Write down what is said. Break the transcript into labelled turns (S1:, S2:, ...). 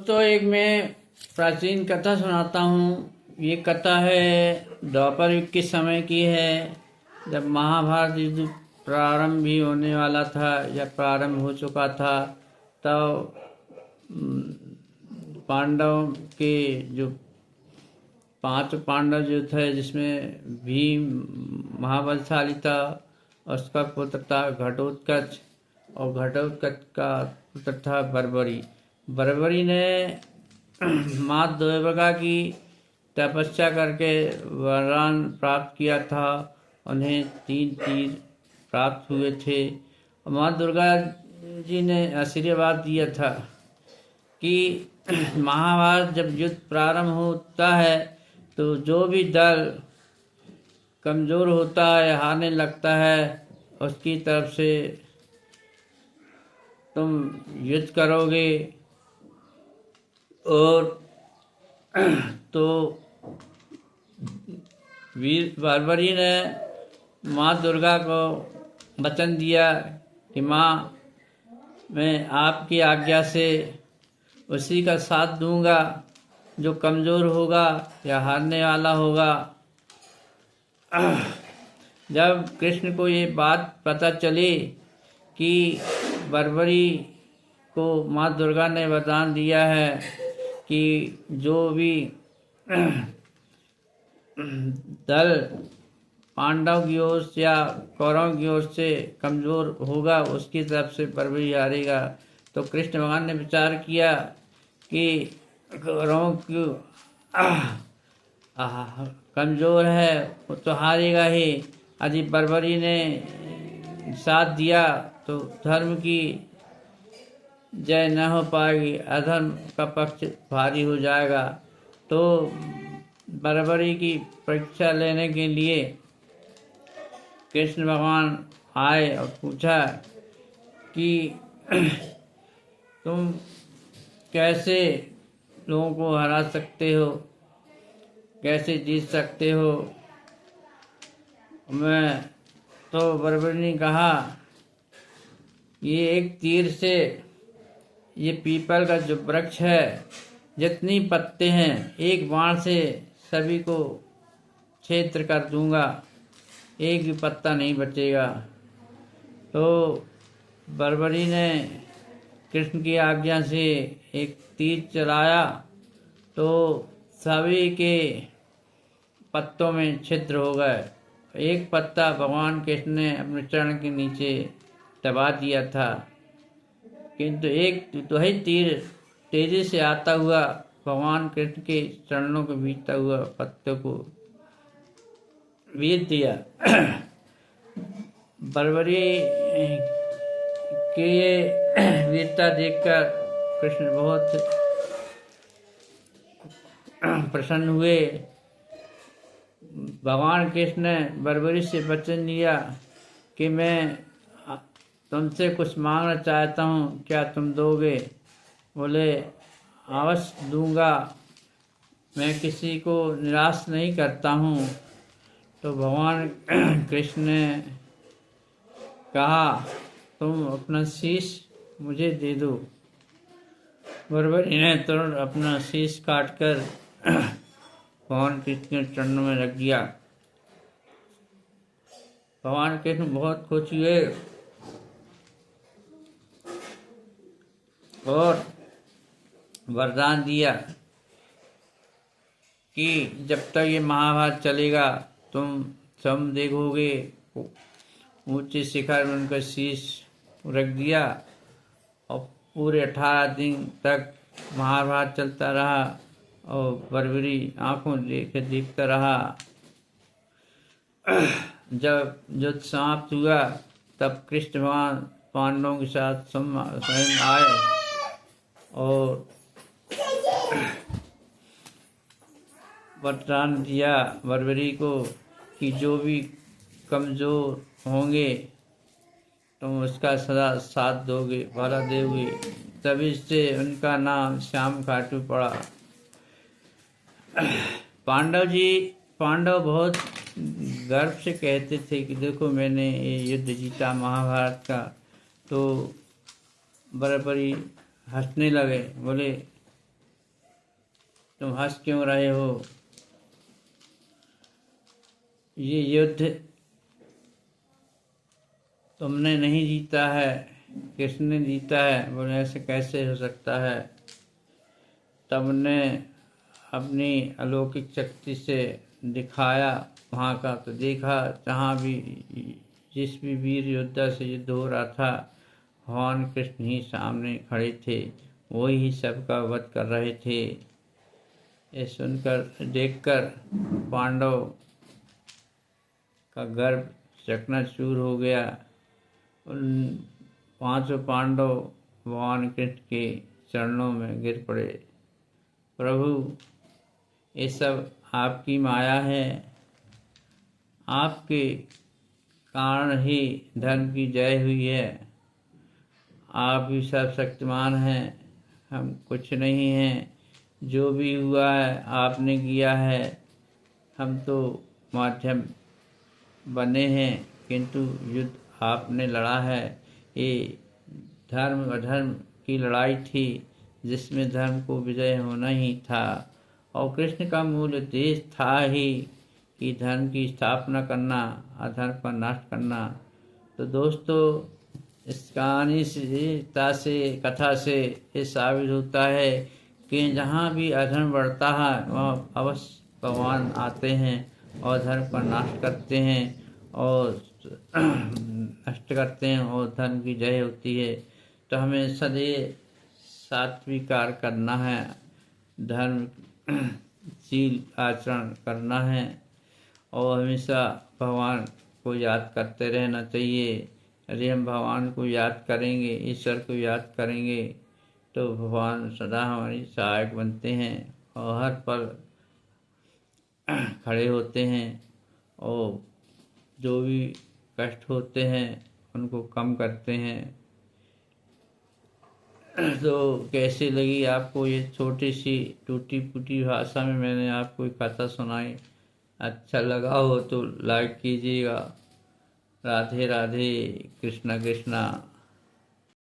S1: तो एक मैं प्राचीन कथा सुनाता हूँ। ये कथा है द्वापर युग के समय की है, जब महाभारत युद्ध प्रारंभ भी होने वाला था या प्रारंभ हो चुका था। तब पांडव के जो 5 पांडव जो थे, जिसमें भीम महाबलशाली था, उसका पुत्र था घटोत्कच, और घटोत्कच का पुत्र था बर्बरी। बर्बरी ने माँ दुर्गा की तपस्या करके वरदान प्राप्त किया था। उन्हें 3 तीर प्राप्त हुए थे। माँ दुर्गा जी ने आशीर्वाद दिया था कि महाभारत जब युद्ध प्रारंभ होता है तो जो भी दल कमज़ोर होता है, हारने लगता है, उसकी तरफ से तुम युद्ध करोगे। और तो वीर बर्बरी ने माँ दुर्गा को वचन दिया कि माँ, मैं आपकी आज्ञा से उसी का साथ दूंगा जो कमज़ोर होगा या हारने वाला होगा। जब कृष्ण को ये बात पता चली कि बर्बरी को माँ दुर्गा ने वरदान दिया है कि जो भी दल पांडव की ओर से या कौरव की ओर से कमज़ोर होगा, उसकी तरफ से बर्बरी हारेगा, तो कृष्ण भगवान ने विचार किया कि कौरवों की कमज़ोर है वो तो हारेगा ही। यदि बर्बरी ने साथ दिया तो धर्म की जय न हो पाएगी, अधर्म का पक्ष भारी हो जाएगा। तो बर्बरी की परीक्षा लेने के लिए कृष्ण भगवान आए और पूछा कि तुम कैसे लोगों को हरा सकते हो, कैसे जीत सकते हो। मैं तो बर्बरी ने कहा, ये एक तीर से, ये पीपल का जो वृक्ष है, जितनी पत्ते हैं, एक बाण से सभी को छेद कर दूंगा, एक भी पत्ता नहीं बचेगा। तो बर्बरी ने कृष्ण की आज्ञा से एक तीर चलाया तो सभी के पत्तों में छिद्र हो गए। एक पत्ता भगवान कृष्ण ने अपने चरण के नीचे दबा दिया था, किंतु एक वही तीर तेजी से आता हुआ भगवान कृष्ण के चरणों के बीतता हुआ पत्तों को बीत दिया। बर्बरी के ये वीरता देखकर कृष्ण बहुत प्रसन्न हुए। भगवान कृष्ण ने बर्बरी से वचन लिया कि मैं तुमसे कुछ मांगना चाहता हूँ, क्या तुम दोगे? बोले, अवश्य दूंगा, मैं किसी को निराश नहीं करता हूँ। तो भगवान कृष्ण ने कहा, तुम अपना शीश मुझे दे दो। बर्बरी ने तुरंत अपना शीश काटकर भगवान कृष्ण के चरणों में रख दिया। भगवान कृष्ण बहुत खुश हुए और वरदान दिया कि जब तक ये महाभारत चलेगा तुम सब देखोगे। ऊंचे शिखर में उनका शीश रख दिया और पूरे 18 दिन तक महाभारत चलता रहा और बर्बरी आंखों देखता रहा। जब युद्ध समाप्त हुआ तब कृष्ण भगवान पांडवों के साथ स्वयं आए और वरदान दिया बर्बरी को कि जो भी कमज़ोर होंगे तुम उसका सदा साथ दोगे, भला दोगे। तभी से उनका नाम श्याम खाटू पड़ा। पांडव बहुत गर्व से कहते थे कि देखो मैंने ये युद्ध जीता महाभारत का। तो बर्बरी हंसने लगे, बोले तुम हंस क्यों रहे हो? ये युद्ध तुमने नहीं जीता है, किसने जीता है? बोले ऐसे कैसे हो सकता है? तब ने अपनी अलौकिक शक्ति से दिखाया वहाँ का, तो देखा जहाँ भी जिस भी वीर योद्धा से युद्ध हो रहा था, भगवान कृष्ण ही सामने खड़े थे, वही ही सबका वध कर रहे थे। ये सुनकर देखकर पांडव का गर्व चकनाचूर हो गया। उन 5 पांडव भगवान कृष्ण के चरणों में गिर पड़े। प्रभु, ये सब आपकी माया है, आपके कारण ही धर्म की जय हुई है। आप भी सर्वशक्तिमान हैं, हम कुछ नहीं हैं। जो भी हुआ है आपने किया है, हम तो माध्यम बने हैं, किंतु युद्ध आपने लड़ा है। ये धर्म अधर्म की लड़ाई थी, जिसमें धर्म को विजय होना ही था, और कृष्ण का मूल उद्देश्य था ही कि धर्म की स्थापना करना, अधर्म का नाश करना। तो दोस्तों, इस कहानी से कथा से ये साबित होता है कि जहाँ भी अधर्म बढ़ता है वहाँ अवश्य भगवान आते हैं और धर्म का नाश करते हैं और नष्ट करते हैं और धर्म की जय होती है। तो हमें सदैव सात्विक कार्य करना है, धर्मशील आचरण करना है और हमेशा भगवान को याद करते रहना चाहिए। यदि हम भगवान को याद करेंगे, ईश्वर को याद करेंगे, तो भगवान सदा हमारी सहायक बनते हैं और हर पल खड़े होते हैं और जो भी कष्ट होते हैं उनको कम करते हैं। तो कैसी लगी आपको ये छोटी सी टूटी फूटी भाषा में मैंने आपको एक कथा सुनाई? अच्छा लगा हो तो लाइक कीजिएगा। राधे राधे, कृष्णा कृष्णा।